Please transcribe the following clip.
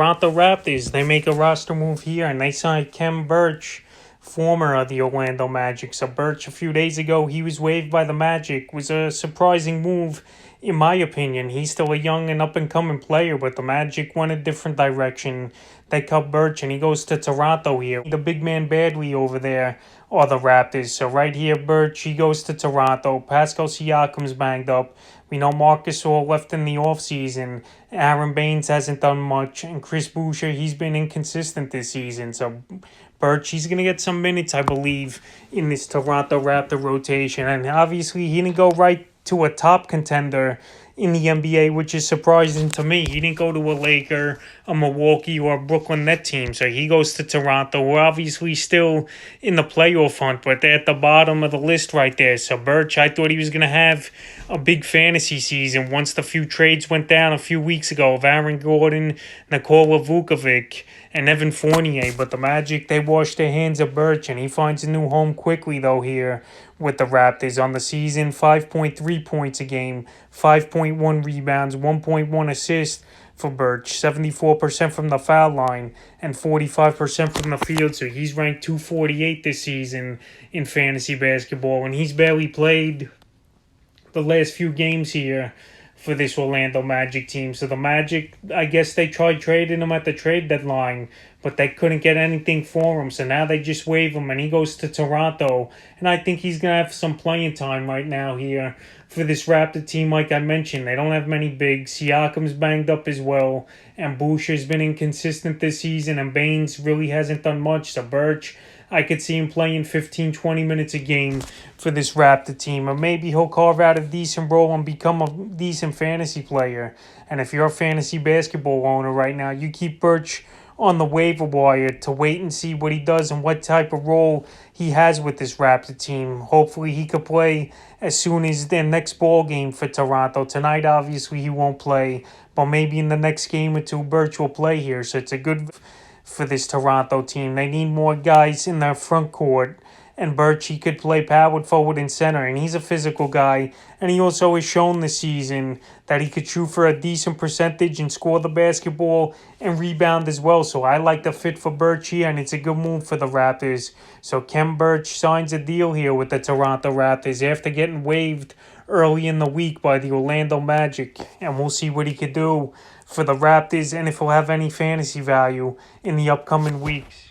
Toronto Raptors, they make a roster move here and they signed Khem Birch, former of the Orlando Magic. So Birch, a few days ago, he was waived by the Magic. Was a surprising move, in my opinion. He's still a young and up-and-coming player, but the Magic went a different direction. They cut Birch and he goes to Toronto here. The big man badly over there are the Raptors. So right here, Birch, he goes to Toronto. Pascal Siakam's banged up. We know Marcus All left in the offseason. Aaron Baines hasn't done much. And Chris Boucher, he's been inconsistent this season. So Birch, he's going to get some minutes, I believe, in this Toronto Raptor rotation. And obviously, he didn't go right to a top contender in the NBA, which is surprising to me. He didn't go to a Laker, a Milwaukee, or a Brooklyn Net team. So he goes to Toronto. We're obviously still in the playoff hunt, but they're at the bottom of the list right there. So Birch, I thought he was going to have a big fantasy season once the few trades went down a few weeks ago of Aaron Gordon, Nikola Vukovic, and Evan Fournier. But the Magic, they washed their hands of Birch, and he finds a new home quickly, though, here with the Raptors. On the season, 5.3 points a game, 5.1 rebounds, 1.1 assists for Birch, 74% from the foul line, and 45% from the field. So he's ranked 248 this season in fantasy basketball, and he's barely played the last few games here for this Orlando Magic team. So the Magic, I guess they tried trading him at the trade deadline, but they couldn't get anything for him. So now they just waive him, and he goes to Toronto. And I think he's going to have some playing time right now here for this Raptor team. Like I mentioned, they don't have many bigs. Siakam's banged up as well, and Boucher's been inconsistent this season, and Baines really hasn't done much. So Birch, I could see him playing 15, 20 minutes a game for this Raptor team. Or maybe he'll carve out a decent role and become a decent fantasy player. And if you're a fantasy basketball owner right now, you keep Birch on the waiver wire to wait and see what he does and what type of role he has with this Raptor team. Hopefully he could play as soon as their next ball game for Toronto. Tonight, obviously, he won't play, but maybe in the next game or two, Birch will play here. So it's a good for this Toronto team. They need more guys in their front court, and Birch, he could play power forward and center, and he's a physical guy, and he also has shown this season that he could shoot for a decent percentage and score the basketball and rebound as well. So I like the fit for Birch here, and it's a good move for the Raptors. So Khem Birch signs a deal here with the Toronto Raptors after getting waived early in the week by the Orlando Magic, and we'll see what he could do for the Raptors and if he'll have any fantasy value in the upcoming weeks.